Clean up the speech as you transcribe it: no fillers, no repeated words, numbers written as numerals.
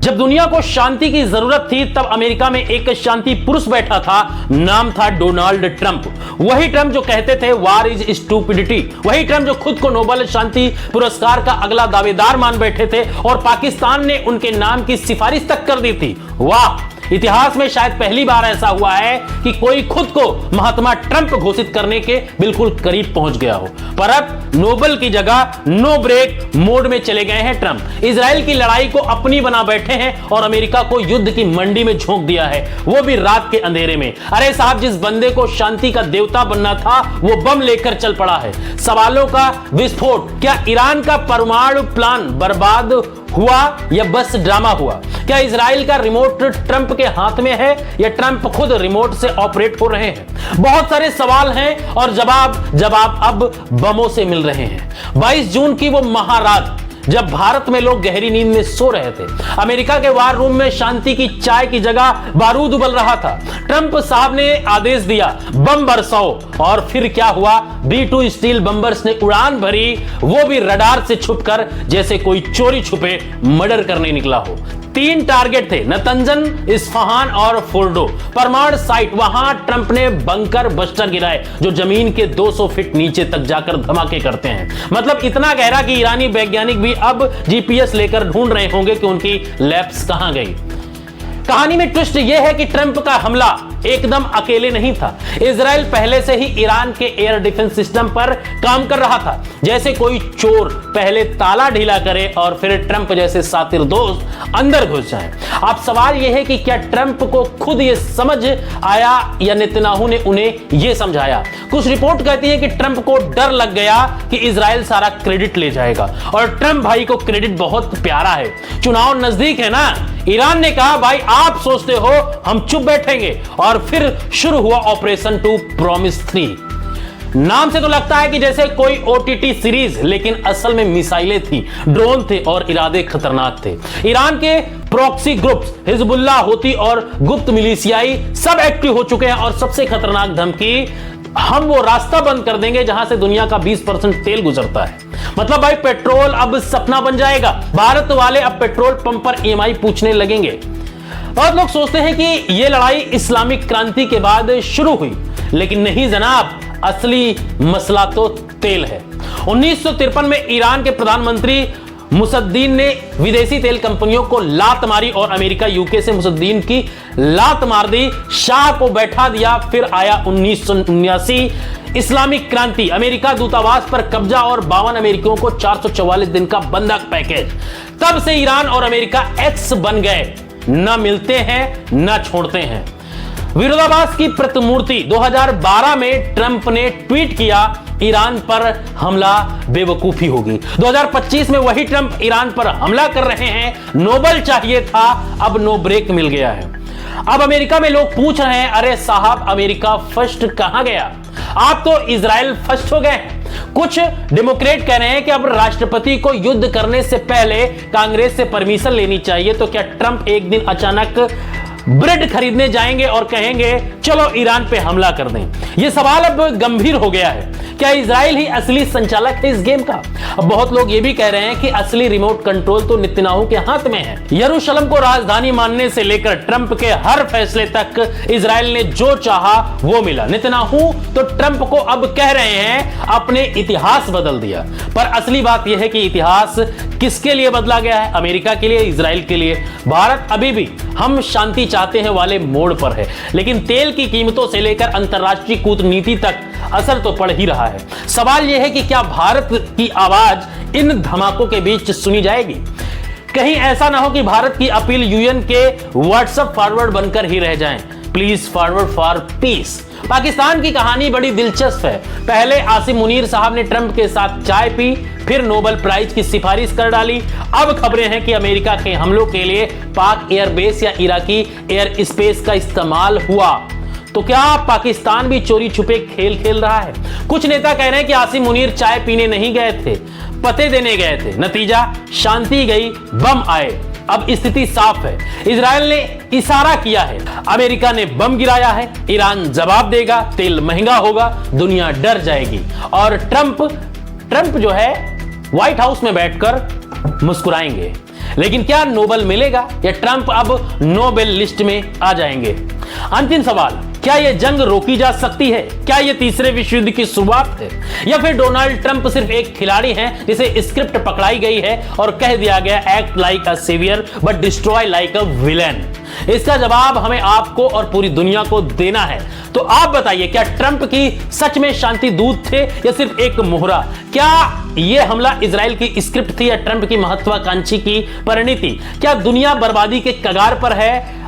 जब दुनिया को शांति की जरूरत थी तब अमेरिका में एक शांति पुरुष बैठा था, नाम था डोनाल्ड ट्रंप। वही ट्रंप जो कहते थे वार इज स्टूपिडिटी, वही ट्रंप जो खुद को नोबेल शांति पुरस्कार का अगला दावेदार मान बैठे थे और पाकिस्तान ने उनके नाम की सिफारिश तक कर दी थी। वाह, इतिहास में शायद पहली बार ऐसा हुआ है कि कोई खुद को महात्मा ट्रंप घोषित करने के बिल्कुल करीब पहुंच गया हो। पर अब नोबेल की जगह नो ब्रेक मोड में चले गए हैं ट्रंप। इजराइल की लड़ाई को अपनी बना बैठे हैं और अमेरिका को युद्ध की मंडी में झोंक दिया है, वो भी रात के अंधेरे में। अरे साहब, जिस बंदे को शांति का देवता बनना था वो बम लेकर चल पड़ा है। सवालों का विस्फोट, क्या ईरान का परमाणु प्लान बर्बाद हुआ या बस ड्रामा हुआ? क्या इजराइल का रिमोट ट्रंप के हाथ में है या ट्रंप खुद रिमोट से ऑपरेट हो रहे हैं? बहुत सारे सवाल हैं और जवाब अब बमों से मिल रहे हैं। 22 जून की वो महारात जब भारत में लोग गहरी नींद में सो रहे थे, अमेरिका के वार रूम में शांति की चाय की जगह बारूद उबल रहा था। ट्रंप साहब ने आदेश दिया बम बरसाओ, और फिर क्या हुआ? B-2 स्टील बम्बर्स ने उड़ान भरी, वो भी रडार से छुपकर, जैसे कोई चोरी छुपे मर्डर करने निकला हो। 3 टारगेट थे, नतंजन, इस्फहान और फोर्डो परमाणु साइट। वहां ट्रंप ने बंकर बस्टर गिराए जो जमीन के 200 फीट नीचे तक जाकर धमाके करते हैं। मतलब इतना गहरा कि ईरानी वैज्ञानिक भी अब जीपीएस लेकर ढूंढ रहे होंगे कि उनकी लैब्स कहां गई। कहानी में ट्विस्ट यह है कि ट्रंप का हमला एकदम अकेले नहीं था। इजराइल पहले से ही ईरान के एयर डिफेंस सिस्टम पर काम कर रहा था। जैसे कोई चोर पहले ताला ढीला करे और फिर ट्रंप जैसे सातिर दोस्त अंदर घुस जाएं। अब सवाल यह है कि क्या ट्रंप को खुद यह समझ आया या नेतन्याहू ने उन्हें यह समझाया? कुछ रिपोर्ट कहती है कि ट्रंप को डर लग गया कि इजराइल सारा क्रेडिट ले जाएगा, और ट्रंप भाई को क्रेडिट बहुत प्यारा है। चुनाव नजदीक है ना, ईरान ने कहा भाई आप सोचते हो हम चुप बैठेंगे, और फिर शुरू हुआ ऑपरेशन 2 प्रॉमिस 3। नाम से तो लगता है कि जैसे कोई ओटीटी सीरीज, लेकिन असल में मिसाइलें थी, ड्रोन थे और इरादे खतरनाक थे। ईरान के प्रॉक्सी ग्रुप्स हिजबुल्लाह, हूती और गुप्त मिलिशियाई सब एक्टिव हो चुके हैं, और सबसे खतरनाक धमकी, हम वो रास्ता बंद कर देंगे जहां से दुनिया का 20% तेल गुजरता है। मतलब भाई पेट्रोल अब सपना बन जाएगा। भारत वाले अब पेट्रोल पंप पर ईएमआई पूछने लगेंगे। बहुत लोग सोचते हैं कि यह लड़ाई इस्लामिक क्रांति के बाद शुरू हुई, लेकिन नहीं जनाब, असली मसला तो तेल है। 1953 में ईरान के प्रधानमंत्री मुसद्दीन ने विदेशी तेल कंपनियों को लात मारी और अमेरिका यूके से मुसद्दीन की लात मार दी, शाह को बैठा दिया। फिर आया 1979 इस्लामिक क्रांति, अमेरिका दूतावास पर कब्जा और 52 अमेरिकियों को 444 दिन का बंधक पैकेज। तब से ईरान और अमेरिका एक्स बन गए, न मिलते हैं न छोड़ते हैं। विरोधाभास की प्रतिमूर्ति 2012 में ट्रंप ने ट्वीट किया ईरान पर हमला बेवकूफी होगी। 2025 में वही ट्रंप ईरान पर हमला कर रहे हैं। नोबेल चाहिए था, अब नो ब्रेक मिल गया है। अब अमेरिका में लोग पूछ रहे हैं अरे साहब अमेरिका फर्स्ट कहां गया? आप तो इजराइल फर्स्ट हो गए। कुछ डेमोक्रेट कह रहे हैं कि अब राष्ट्रपति को युद्ध करने से पहले कांग्रेस से परमिशन लेनी चाहिए। तो क्या ट्रंप एक दिन अचानक ब्रेड खरीदने जाएंगे और कहेंगे चलो ईरान पे हमला कर दें? यह सवाल अब गंभीर हो गया है। क्या इजराइल ही असली संचालक है इस गेम का? अब बहुत लोग ये भी कह रहे हैं कि असली रिमोट कंट्रोल तो नेतन्याहू के हाथ में है। यरूशलेम को राजधानी मानने से लेकर ट्रंप के हर फैसले तक इजराइल ने जो चाहा वो मिला। नेतन्याहू तो ट्रंप को अब कह रहे हैं अपने इतिहास बदल दिया। पर असली बात यह है कि इतिहास किसके लिए बदला गया है? अमेरिका के लिए, इजराइल के लिए? भारत अभी भी हम शांति चाहते हैं वाले मोड़ पर है, लेकिन तेल की कीमतों से लेकर अंतरराष्ट्रीय कूटनीति तक असर तो पड़ ही रहा है। सवाल यह है कि क्या भारत की आवाज इन धमाकों के बीच सुनी जाएगी? कहीं ऐसा ना हो कि भारत की अपील यूएन के व्हाट्सएप फॉरवर्ड बनकर ही रह जाएं। Please forward for piece. Pakistan की कहानी बड़ी दिलचस्प है। पहले आसिम मुनीर साहब ने ट्रंप के साथ चाय पी, फिर नोबेल प्राइज की सिफारिश कर डाली। अब खबरें हैं कि अमेरिका के हमलों के लिए पाक एयरबेस या इराकी एयर स्पेस का इस्तेमाल हुआ। तो क्या पाकिस्तान भी चोरी छुपे खेल खेल रहा है? कुछ नेता कह रहे हैं कि आसिम मुनीर चाय पीने नहीं गए थे, पते देने गए थे। नतीजा शांति गई, बम आए। अब स्थिति साफ है। इजराइल ने इशारा किया है, अमेरिका ने बम गिराया है, ईरान जवाब देगा, तेल महंगा होगा, दुनिया डर जाएगी। और ट्रंप जो है व्हाइट हाउस में बैठकर मुस्कुराएंगे। लेकिन क्या नोबेल मिलेगा या ट्रंप अब नोबेल लिस्ट में आ जाएंगे? अंतिम सवाल, क्या यह जंग रोकी जा सकती है? क्या यह तीसरे विश्व युद्ध की शुरुआत है या फिर डोनाल्ड ट्रंप सिर्फ एक खिलाड़ी हैं जिसे स्क्रिप्ट पकड़ाई गई है और कह दिया गया act like a saviour but destroy like a villain? इसका जवाब हमें आपको और पूरी दुनिया को देना है। तो आप बताइए, क्या ट्रंप की सच में शांति दूत थे या सिर्फ एक मोहरा? क्या यह हमला इजराइल की स्क्रिप्ट थी या ट्रंप की महत्वाकांक्षी की परिणति? क्या दुनिया बर्बादी के कगार पर है